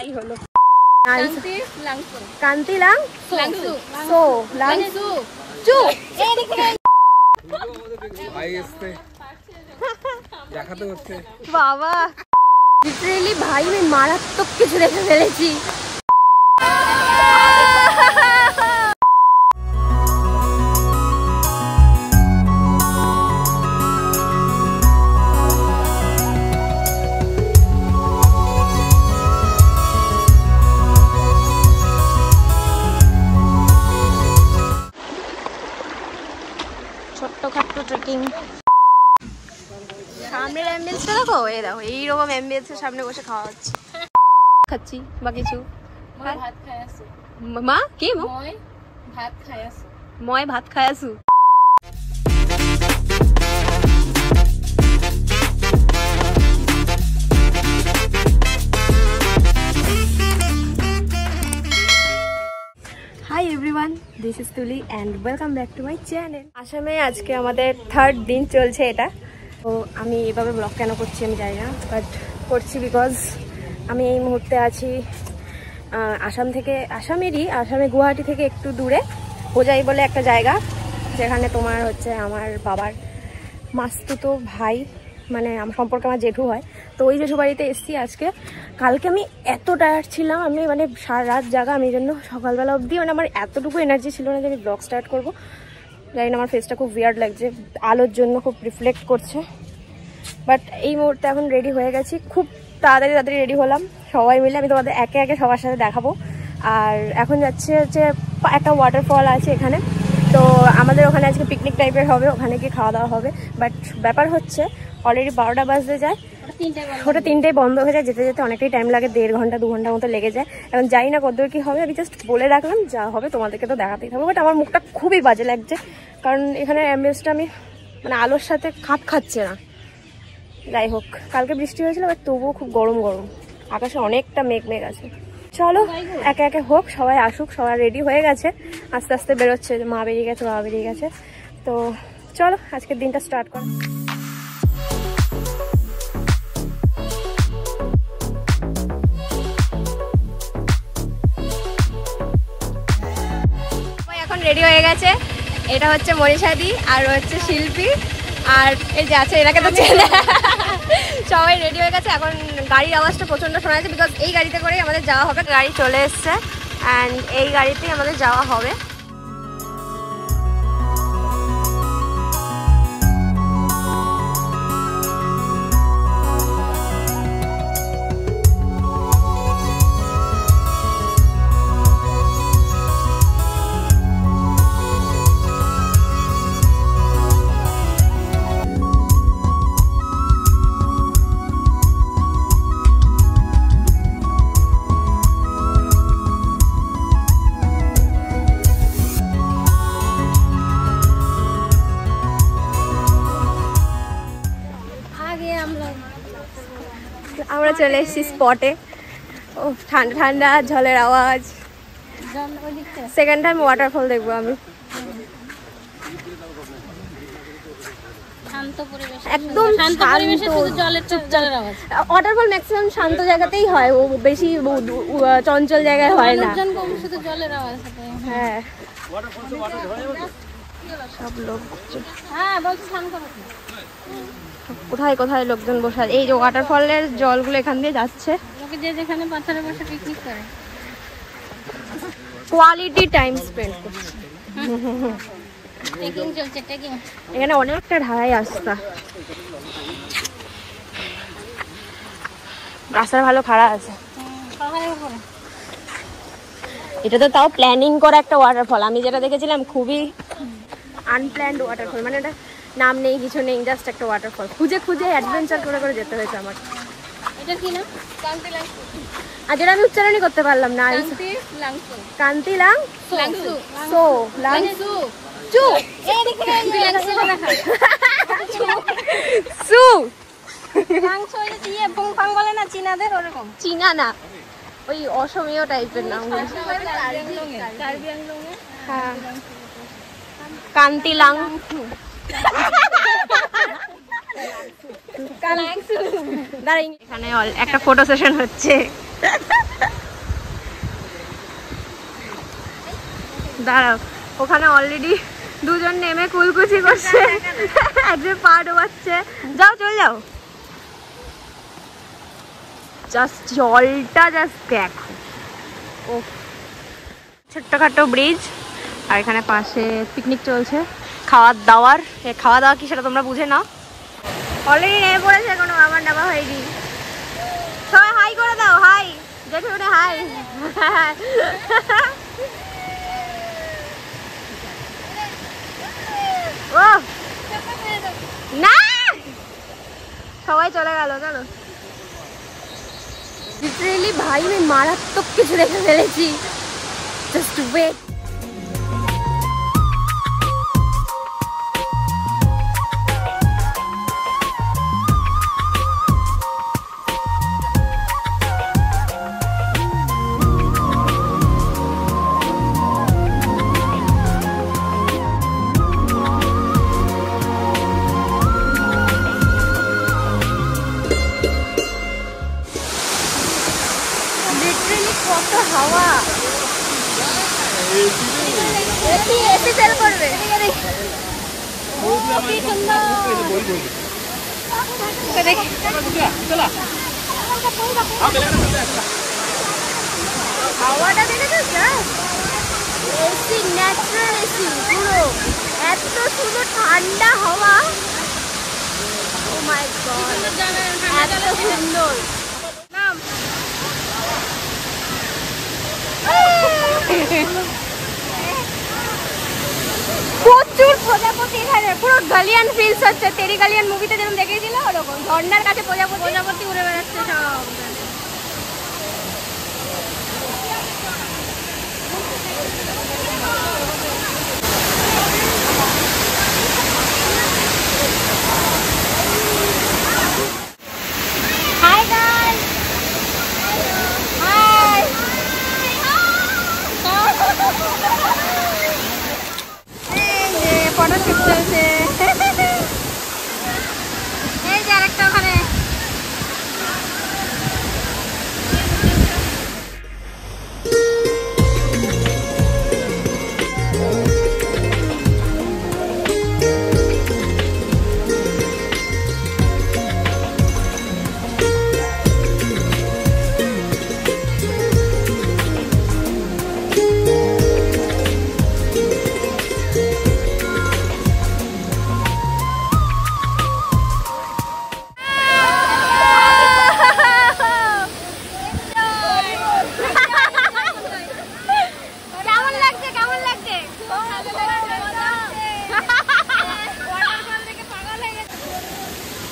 এই হলো কান্তি lung so লাংসু চু বাবা লিটারেলি ভাই আমি মারাত্মক কিছু দেখে ফেলেছি। ছোট্টখাট্টো ট্রেকিং। সামনের অ্যাম্বিয়েন্সটা দেখো, এই দেখো এইরকম অ্যাম্বিয়েন্সের সামনে বসে খাওয়া হচ্ছে, খাচ্ছি বা কিছু। মা কি মই ভাত খাই আছো। হাই এভরিওয়ান, দিস ইজ তুলি and welcome back to my channel. আসামে আজকে আমাদের 3rd দিন চলছে এটা। তো আমি এভাবে ব্লগ কেন করছি আমি জানি না, বাট করছি বিকজ আমি এই মুহূর্তে আছি আসামে গুয়াহাটি থেকে একটু দূরে হোজাই বলে একটা জায়গা, যেখানে তোমার হচ্ছে আমার বাবার মাস্তুতো ভাই, মানে আমার সম্পর্কে আমার জেঠু হয়। তো ওই জেঠু বাড়িতে এসেছি আজকে। কালকে আমি এত টায়ার্ড ছিলাম, আমি মানে সারা রাত জাগা, আমি জন্য সকালবেলা অবধি মানে আমার এতটুকু এনার্জি ছিল না যে আমি ব্লগ স্টার্ট করবো। জানি না, আমার ফেসটা খুব উইয়ার্ড লাগছে, আলোর জন্য খুব রিফ্লেক্ট করছে। বাট এই মুহূর্তে এখন রেডি হয়ে গেছি, খুব তাড়াতাড়ি রেডি হলাম সবাই মিলে। আমি তোমাদের একে একে সবার সাথে দেখাবো। আর এখন যাচ্ছে হচ্ছে একটা ওয়াটারফল আছে এখানে, তো আমাদের ওখানে আজকে পিকনিক টাইপের হবে, ওখানে গিয়ে খাওয়া দাওয়া হবে। বাট ব্যাপার হচ্ছে অলরেডি 12টা বাজতে যায়, ওটা 3টায় বন্ধ হয়ে যায়। যেতে যেতে অনেকটাই টাইম লাগে, 1.5 ঘন্টা 2 ঘন্টার মতো লেগে যায়। এখন জানি না কতদূর কী হবে, আমি জাস্ট বলে রাখলাম, যা হবে তোমাদেরকে তো দেখাতেই থাকবো। বাট আমার মুখটা খুবই বাজে লাগছে, কারণ এখানে অ্যাম্বিয়েন্সটা আমি মানে আলোর সাথে খাপ খাচ্ছে না। যাই হোক, কালকে বৃষ্টি হয়েছিল, বাট তবুও খুব গরম, আকাশে অনেকটা মেঘ আছে। চলো একে একে হোক, সবাই আসুক, সবাই রেডি হয়ে গেছে, আস্তে আস্তে বেরোচ্ছে। মা বেরিয়ে গেছে, বাবা বেরিয়ে গেছে। তো চলো আজকের দিনটা স্টার্ট করো। এখন রেডি হয়ে গেছে, এটা হচ্ছে মনীষাদি আর হচ্ছে শিল্পী, আর এই যে আছে এনাকে তো চেনে। সবাই রেডি হয়ে গেছে। এখন গাড়ির আওয়াজটা প্রচণ্ড শোনা যাচ্ছে, বিকজ এই গাড়িতে করেই আমাদের যাওয়া হবে। গাড়ি চলে এসছে অ্যান্ড এই গাড়িতেই আমাদের যাওয়া হবে। আমরা চলে এসেছি স্পটে। ও ঠান্ডা ঠান্ডা ঝলের আওয়াজ। সেকেন্ড টাইম ওয়াটারফল দেখবো আমি। একদম ওয়াটারফল ম্যাক্সিমাম শান্ত জায়গাতেই হয়, ও বেশি চঞ্চল জায়গায় হয় না। হ্যাঁ সব লোক কোথায় কোথায় লোকজন বসে, এই যে ওয়াটারফলের জলগুলো এখান দিয়ে যাচ্ছে। যেখানে পাথরে বসে পিকনিক করে, কোয়ালিটি টাইম স্পেন্ড করছে। এখানে অনেকটা ঢালাই রাস্তা, রাস্তার ভালো খাড়া আছে। এটা তো তাও প্ল্যানিং করা একটা ওয়াটারফল, আমি যেটা দেখেছিলাম খুবই আনপ্ল্যান্ড ওয়াটারফল, মানে এটা নাম নেই কিছু নেই, জাস্ট একটা ওয়াটারফল। খুঁজে অ্যাডভেঞ্চার করে যেতে হয়েছে আমার। এটা কি না? আর যেটা আমি উচ্চারণই করতে পারলাম না। কান্তি লাং সো লাংসু চু সু লাংসু দিয়ে ফংফাং বলে না চীনাদের, ওরকম। চীনা না, ওই অসমীয় টাইপের নাম। হ্যাঁ কান্তি লাং এখানে একটা ফটো সেশন হচ্ছে। দাঁড়াও, ওখানে অলরেডি দুজন নেমে কুলকুচি করছে, একজন পা ডোবাচ্ছে। যাও চলে যাও, জাস্ট জলটা জাস্ট দেখো। ও ছোট্টখাটো ব্রিজ, আর এখানে পাশে পিকনিক চলছে, খাওয়ার দাওয়ার। খাওয়া দাওয়া কি সেটা তোমরা বুঝে নাও। অলরেডি নেমে পড়েছে, কোনো আমার নামা হয়নি। সবাই হাই করে দাও, হাই জেঠু, হাই। ও না, সবাই চলে গেল। চলো, লিটারেলি ভাই আমি মারাত্মক কিছু দেখে ফেলেছি। Just wait. কত হাওয়া, এসি তেল করবে। হাওয়াটা দেখেছো, এসি ন্যাচারাল এসি পুরো, এত সুন্দর ঠান্ডা হাওয়া। ও মাই গড, এত সুন্দর। প্রচুর প্রজাপতি এখানে, পুরো গালিয়ান ফিলস হচ্ছে। তেরি গালিয়ান মুভিতে যেরকম দেখিয়েছিল ওরকম, ঝর্ণার কাছে প্রজাপতি উড়ে বেড়াচ্ছে সব। Hi guys, high. ফটোশুট চলছে, এই যে আরেকটা ওখানে।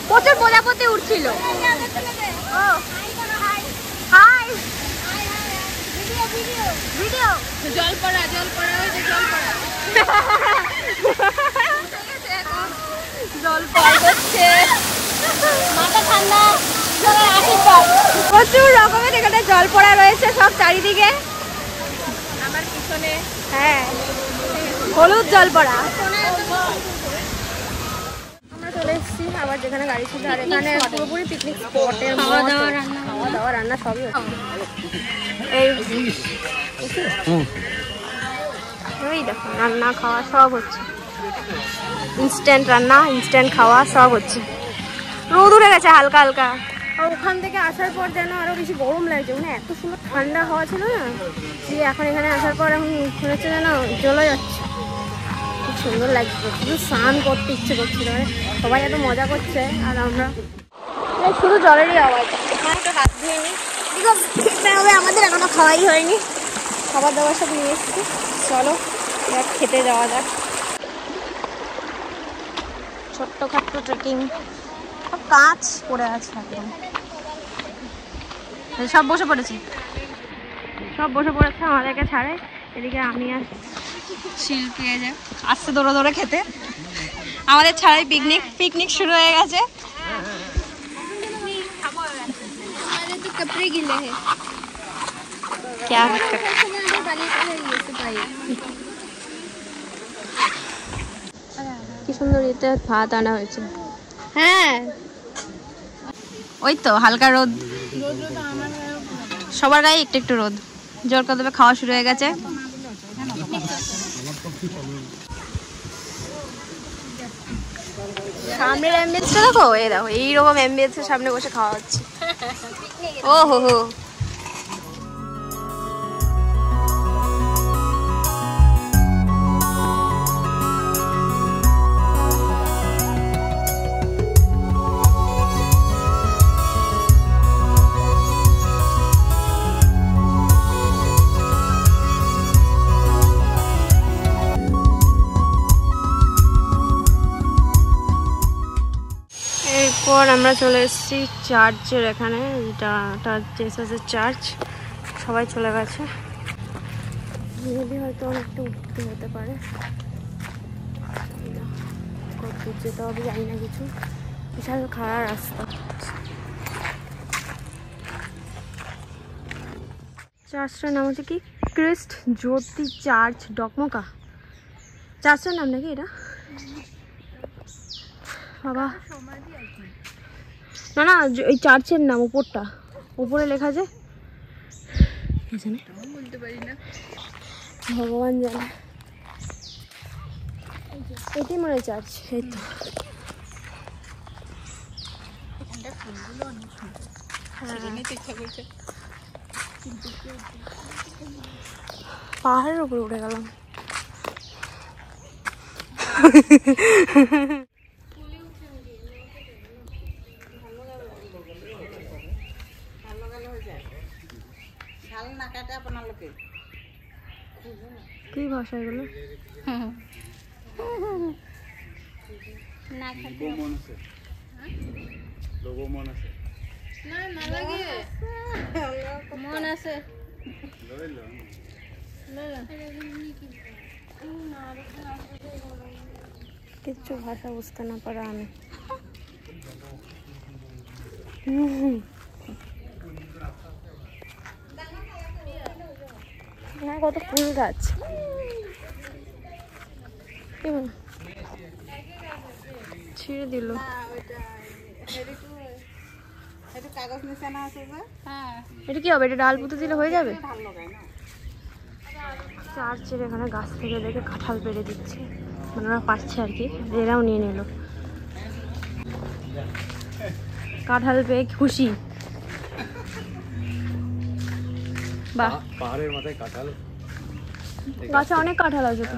প্রচুর প্রজাপতি উঠছিল। জল পড়া হয়েছে, জল পড়ছে, মাথা ঠান্ডা, প্রচুর রকমের এখানে জল পড়া রয়েছে সব চারিদিকে। আমার পিছনে হ্যাঁ হলুদ জল পড়া। আমরা চলে এসেছি আবার যেখানে গাড়ি ছিল, আর এখানে পুরোপুরি পিকনিক স্পটের খাওয়া দাওয়া রান্না সবই হচ্ছে। এই দেখো রান্না খাওয়া সব হচ্ছে, ইনস্ট্যান্ট রান্না, ইনস্ট্যান্ট খাওয়া সব হচ্ছে। রোদ উঠে গেছে হালকা হালকা, আর ওখান থেকে আসার পর যেন আরো বেশি গরম লাগছে, মানে এত সুন্দর ঠান্ডা হাওয়া ছিল না, যে এখন এখানে আসার পর এখন মনে হচ্ছে যেন জ্বলে যাচ্ছে। খুব সুন্দর লাগছে, শুধু স্নান করতে ইচ্ছে করছিল, মানে সবাই এত মজা করছে আর আমরা শুধু জলেরই আওয়াজ। এখানে একটু হাত ধুয়ে নিই, বিকজ খেতে হবে, আমাদের এখনো খাওয়াই হয়নি। খাবার দাবার সব নিয়ে এসেছি, চলো এবার খেতে যাওয়া যাক। ছোট্টখাট্ট ট্রেকিং, সব কাঁচ পড়ে আছে একদম, সব বসে পড়েছে, আমাদেরকে ছাড়ে। এদিকে আমি আর শিল্পী আসছে দৌড়ে দৌড়ে খেতে, আমাদের ছাড়াই পিকনিক শুরু হয়ে গেছে। কি সুন্দর এতে ভাত আনা হয়েছে। হ্যাঁ ওই তো হালকা রোদ, সবার গায়ে একটু একটু রোদ, জোর করে দেবে। খাওয়া শুরু হয়ে গেছে। সামনের অ্যাম্বিয়েন্সটা দেখো, এই দেখো এইরকম অ্যাম্বিয়েন্সের সামনে বসে খাওয়া হচ্ছে। ও হো হো। এরপর আমরা চলে এসেছি চার্চের এখানে, এটা জেসাসের চার্চ। সবাই চলে গেছে, হয়তো অনেকটা উঠতে হতে পারে, কত যেতে হবে জানি না কিছু, বিশাল খারাপ রাস্তা। চার্চটার নাম হচ্ছে কি ক্রিস্ট জ্যোতি চার্চ ডকমকা, চার্চটার নাম নাকি এটা? বাবা না না, এই চার্চের নাম উপরটা, উপরে লেখা আছে, বলতে পারি না, ভগবান জানে। এটাই মনে হয় চার্চ। এই তো পাহাড়ের উপরে উঠে গেলাম। কি ভাষা এগুলো? কিচ্ছু ভাষা বুঝতে না পারা আমি। হ্যাঁ, কত ফুল গাছ। ছিঁড়ে দিল। এটা কি হবে? এটা ডাল পুঁতে দিলে হয়ে যাবে? চার্চের এখানে গাছ থেকে দেখে কাঁঠাল পেড়ে দিচ্ছে, মানে ওরা পাচ্ছে আর কি, এরাও নিয়ে নিল। কাঁঠাল পেয়ে খুশি। বাহ, পাহাড়ের মাথায় কাঁঠাল, গাছে অনেক কাঁঠাল আছে তো।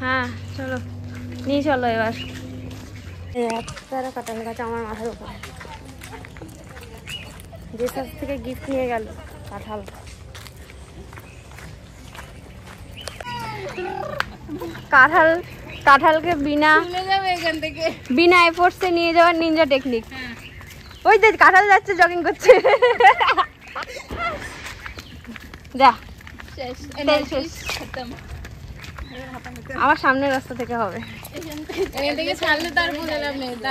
হ্যাঁ চলো, নিয়ে চলো এবার। কাঁঠাল গাছ আমার মাথার উপরে, জেসাস থেকে গিফট নিয়ে গেল কাঁঠাল। কাঁঠালকে বিনা এফোর্টসে নিয়ে যাওয়ার নিনজা টেকনিক। ওই দেখ কাঁঠাল যাচ্ছে, জগিং করছে। যা আমার সামনের রাস্তা থেকে হবে।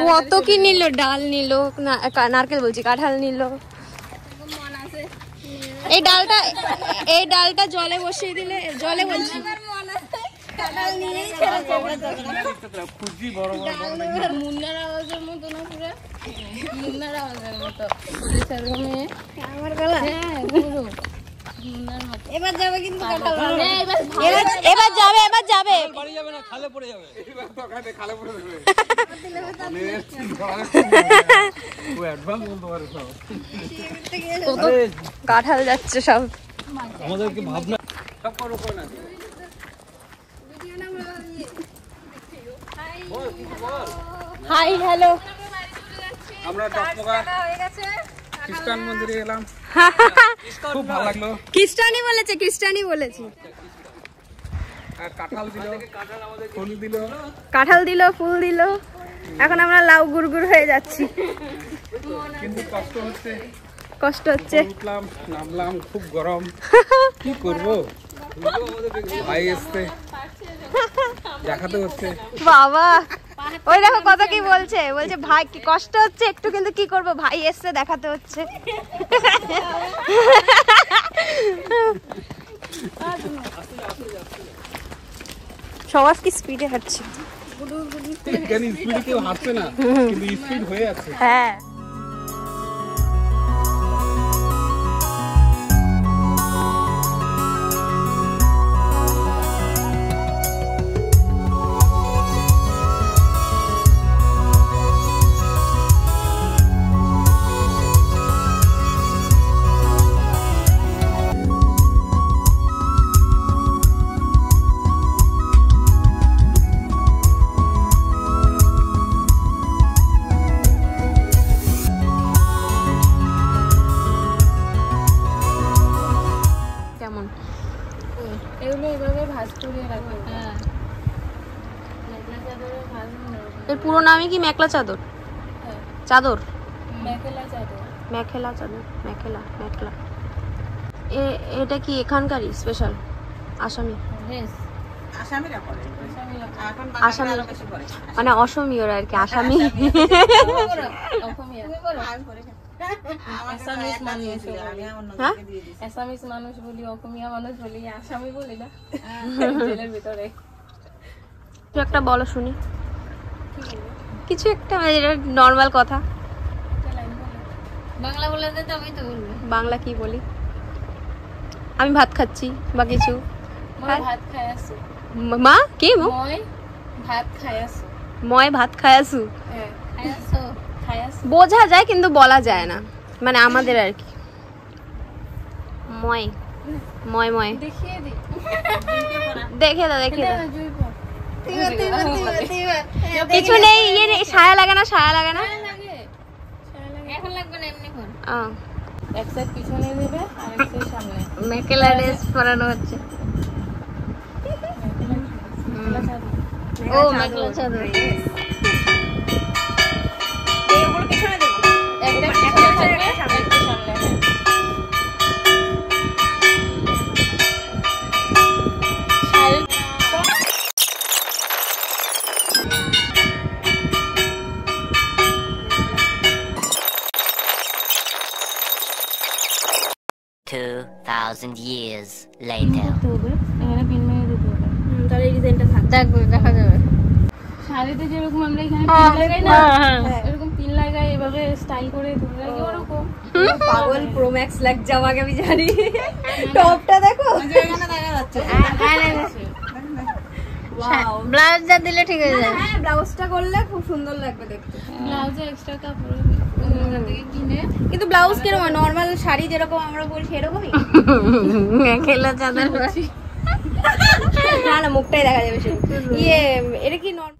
কত কি নিল, ডাল নিল, নারকেল বলছি, কাঁঠাল নিল। এই ডালটা জলে বসিয়ে দিলে, জলে বলছি এবার যাবে, কিন্তু এবার যাবে কাঁঠাল যাচ্ছে সব। আমাদেরকে ভাবনা হাই হ্যালো, আমরা খ্রিস্টান মন্দিরে গেলাম, খুব ভালো লাগলো। খ্রিস্টানি বলেছে। কাঁঠাল দিল, ফুল দিল। এখন আমরা লাউ গুড়গুড় হয়ে যাচ্ছি, কিন্তু কষ্ট হচ্ছে। উঠলাম, নামলাম, খুব গরম, কি করবো? ভাই এসছে, দেখাতে হচ্ছে। বাবা ওই দেখো কত কি বলছে, ভাই কি কষ্ট হচ্ছে একটু, কিন্তু কি করবো, ভাই এসছে, দেখাতে হচ্ছে। সবাই কি স্পিডে হাঁটছে? স্পিডে কেউ হাঁটছে না, কিন্তু স্পিড হয়ে আছে। হ্যাঁ এর পুরো নামই কি মেখলা চাদর? চাদর, মেখেলা চাদর, মেখেলা চাদর, মেখেলা মেখলা। এটা কি এখানকারই স্পেশাল? আসামি? আসামিরা পরে, আসামি মানে অসমীয়রা আর কি। আসামি আসামিস মানুষ বলি, অসমীয়া মানুষ বলি, আসামি বলি না জেলের ভিতরে। কিছু একটা বলো শুনি, কিছু একটা নর্মাল কথা। বাংলা বলে দে তো, আমি তো বলবো। বাংলা কি বলি? আমি ভাত খাচ্ছি বা কিছু। ভাত খাই আছো। মা কি? মই ভাত খাই আছো। ময় ভাত খাই আছো। হ্যাঁ, খাই আছো, খাই আছো বোঝা যায় কিন্তু বলা যায় না, মানে আমাদের আর কি। ময় ময় ময় দেখিয়ে দি, দেখে দাও, দেখে দাও। জুইবো কিছু নেই, ইয়ে নেই, ছায়া লাগে না, ছায়া লাগে না। এখন লাগবে না, এমনি কর। এক সাইড পিছনে দিবে আর এক সাইড সামনে। মেখেলা ড্রেস পরানো হচ্ছে। ও মেখেলা চাদর। এইগুলো পিছনে দেব, একটা পিছনে থাকবে, একটা সামনে। Sari 2000 years later. এখানে পিন মেরে দিতে হবে। তাহলে এই ডিজাইনটা থাক, দেখবে, দেখা যাবে। শাড়িতে যেরকম আমরা এখানে পিন লাগাই না, এরকম পিন লাগাই, এভাবে স্টাইল করে ধরে রাখি ওরকম। পাগল প্রো ম্যাক্স লাগছে আমাকে, আমি জানি। টপটা দেখো, এখানে দেখা যাচ্ছে। ব্লাউজটা দিলে ঠিক হয়ে যায়। হ্যাঁ, ব্লাউজটা করলে খুব সুন্দর লাগবে দেখতে। ব্লাউজে এক্সট্রা কাপড় ওখান থেকে কিনে, কিন্তু ব্লাউজ কিরকম? নরমাল শাড়ি যেরকম আমরা বলি সেরকমই। মেখেলা চাদর। না না, মুখটাই দেখা যাবে শুধু। এটা কি নরমাল?